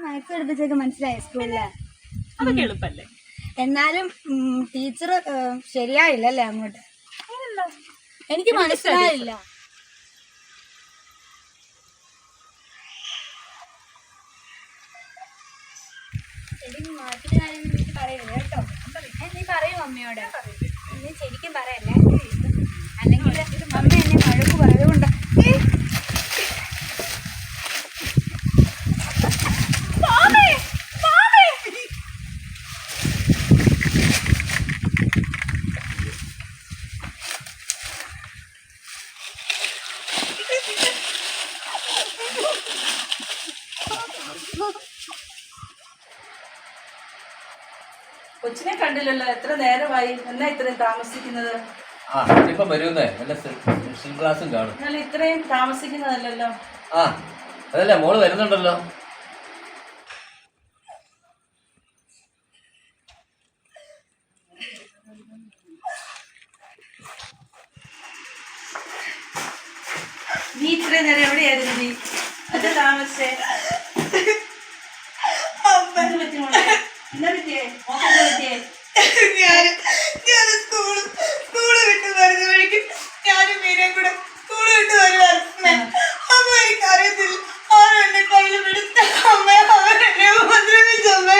Maths പഠിപ്പിച്ചൊക്കെ മനസ്സിലായി സ്കൂളില്. അതൊക്കെ എളുപ്പല്ലേ? എന്നാലും ടീച്ചർ ശരിയായില്ലല്ലേ അങ്ങോട്ട്? എനിക്ക് മനസ്സിലായില്ല. മാറ്റിന്റെ കാര്യം എനിക്ക് പറയരുത് കേട്ടോ. നീ പറയൂ അമ്മയോട്. നീ ശരിക്കും പറയല്ലേ, അല്ലെങ്കിൽ അമ്മ എന്നെ വഴക്ക് പറയതുകൊണ്ട്. കൊച്ചിനെ കണ്ടില്ലല്ലോ, എത്ര നേരമായി? എന്നാ ഇത്രയും താമസിക്കുന്നത്? ഇപ്പം വരുന്നേ, നല്ല സ്പെഷ്യൽ ക്ലാസ്സും കാണും. എന്നാൽ ഇത്രയും താമസിക്കുന്നതല്ലോ. അതല്ലേ മോള് വരുന്നുണ്ടല്ലോ. നീ ഇത്രയും നേരം എവിടെയായിരുന്നു? നീ അത് താമസിച്ചേ? സ്കൂള് വിട്ട് വരുന്ന വഴിക്ക് ഞാനും മീനയും കൂടെ സ്കൂള് വിട്ട് വരുവായിരുന്നു. അപ്പൊ എനിക്കറിയത്തില്ല, ആരും എന്റെ കയ്യിൽ വിടുത്ത അമ്മ, അവരെന്നെ ഉപദ്രവിച്ചമ്മ.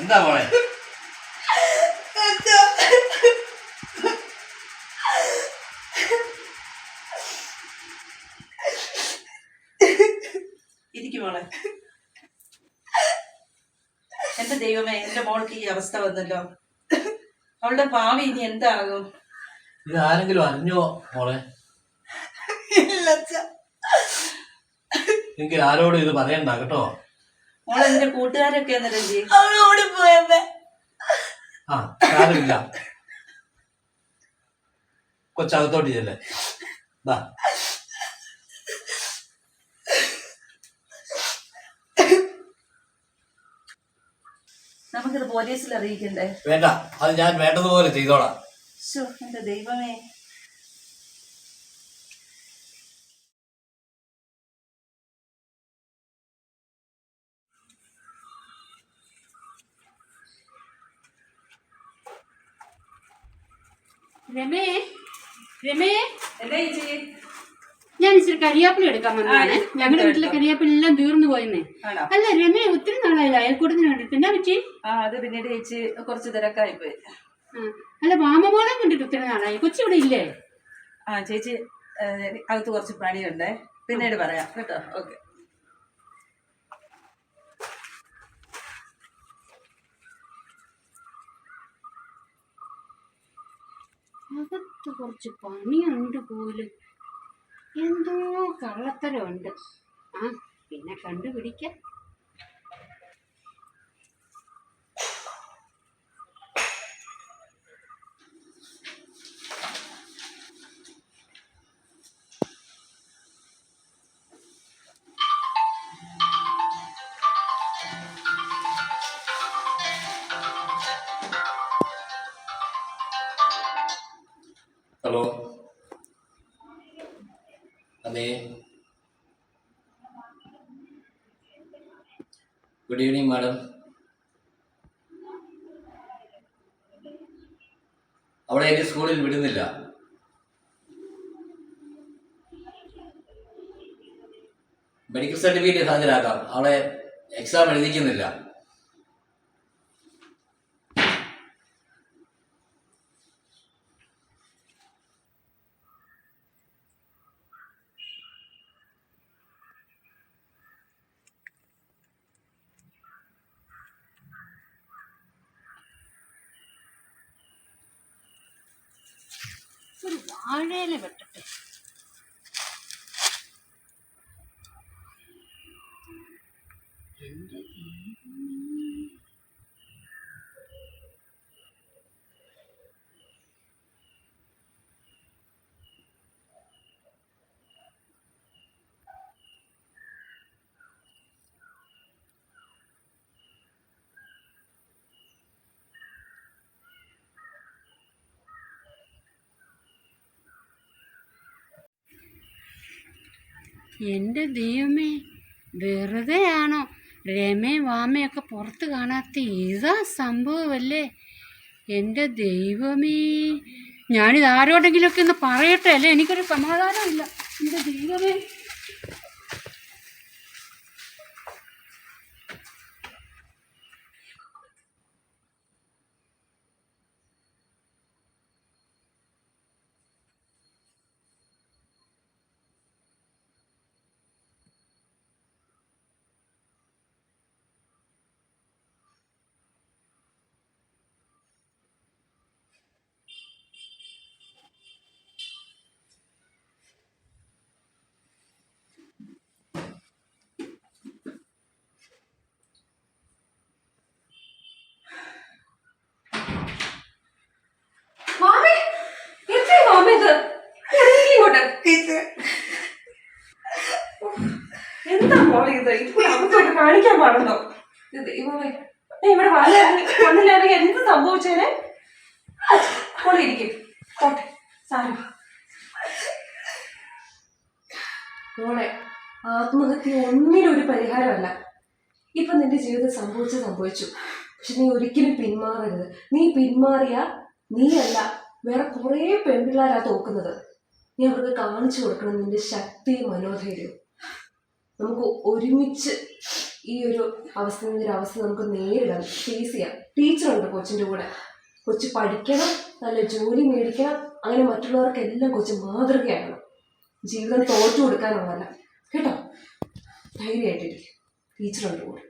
എന്താ മോളെ? ഇരിക്കും മോളെ. എന്റെ ദൈവമേ, എന്റെ മോൾക്ക് ഈ അവസ്ഥ വന്നല്ലോ. അവളുടെ ഭാവി ഇനി എന്താകും? ഇത് ആരെങ്കിലും അറിഞ്ഞോ മോളെ? എനിക്ക് ആരോടും ഇത് പറയണ്ട കേട്ടോ. മോളെ, എന്റെ കൂട്ടുകാരൊക്കെ എന്നല്ലേ അവളോട് പോയമ്മേ. സാരമില്ല, കൊച്ചകത്തോട്ട് ചെല്ലേ. നമുക്കിത് പോലീസിൽ അറിയിക്കണ്ടേ? വേണ്ട, അത് ഞാൻ വേണ്ടതുപോലെ ചെയ്തോളാം. എന്റെ ദൈവമേ. രമേ, രമേ, എന്താ ചേച്ചി? ഞാൻ ഇച്ചിരി കരിയാപ്പില എടുക്കാൻ വന്നതാണ്. ഞങ്ങളുടെ വീട്ടിലെ കരിയാപ്പില എല്ലാം തീർന്നു പോയെന്നേ. അല്ല രമേ, ഒത്തിരി നാളായില്ല അയൽക്കൂട്ടത്തിന് വേണ്ടിട്ട്. എന്നാ പറ്റി? അത് പിന്നീട് ചേച്ചി കുറച്ച് തിരക്കായി പോയി. അല്ല, മാമമോളെ കണ്ടിട്ട് ഒത്തിരി നാളായി. കൊച്ചി ഇവിടെ ഇല്ലേ? ചേച്ചി അകത്ത് കുറച്ച് പണിയുണ്ടേ, പിന്നീട് പറയാം കേട്ടോ. ഓക്കെ. അകത്ത് കുറച്ച് പണിയുണ്ട് പോലും. എന്തോ കള്ളത്തരമുണ്ട്. പിന്നെ കണ്ടുപിടിക്കാം. ഹലോ, അതെ, ഗുഡ് ഈവനിങ് മാഡം. അവളെ എനിക്ക് സ്കൂളിൽ വിടുന്നില്ല. മെഡിക്കൽ സർട്ടിഫിക്കറ്റ് ഹാജരാക്കാം. അവളെ എക്സാം എഴുതിക്കുന്നില്ല. ഒരു വാഴയില വെട്ടട്ടെ. എൻ്റെ ദൈവമേ, വെറുതെയാണോ രമയും വാമയൊക്കെ പുറത്ത് കാണാത്ത? ഇതാ സംഭവമല്ലേ? എൻ്റെ ദൈവമേ, ഞാനിത് ആരോടെങ്കിലുമൊക്കെ ഒന്ന് പറയട്ടെ, അല്ലേ എനിക്കൊരു സമാധാനമില്ല. എൻ്റെ ദൈവമേ. എന്താ മോളെ ഇത്? അതൊക്കെ കാണിക്കാൻ പാടുണ്ടോ? ദൈവമേ, ഇവിടെ വന്നില്ലാണെങ്കിൽ എന്ത് സംഭവിച്ചേനെ? മോളെ ഇരിക്കും പോട്ടെ, സാരം. മോളെ, ആത്മഹത്യ ഒന്നിനൊരു പരിഹാരമല്ല. ഇപ്പൊ നിന്റെ ജീവിതം സംഭവിച്ചു. പക്ഷെ നീ ഒരിക്കലും പിന്മാറരുത്. നീ പിന്മാറിയ നീയല്ല, വേറെ കുറെ പെൺപിള്ളേരാ തോക്കുന്നത്. നീ അവർക്ക് കാണിച്ചു കൊടുക്കണം നിന്റെ ശക്തിയും മനോധൈര്യവും. നമുക്ക് ഒരുമിച്ച് ഈ ഒരു അവസ്ഥ നമുക്ക് നേരിടാം, ഫേസ് ചെയ്യാം. ടീച്ചറുണ്ട് കൊച്ചിൻ്റെ കൂടെ. കൊച്ചു പഠിക്കണം, നല്ല ജോലി മേടിക്കണം, അങ്ങനെ മറ്റുള്ളവർക്കെല്ലാം കൊച്ചു മാതൃകയാകണം. ജീവിതം തോറ്റു കൊടുക്കാനുള്ളതല്ല കേട്ടോ. ധൈര്യമായിട്ടിരിക്കും, ടീച്ചറുണ്ട് കൂടെ.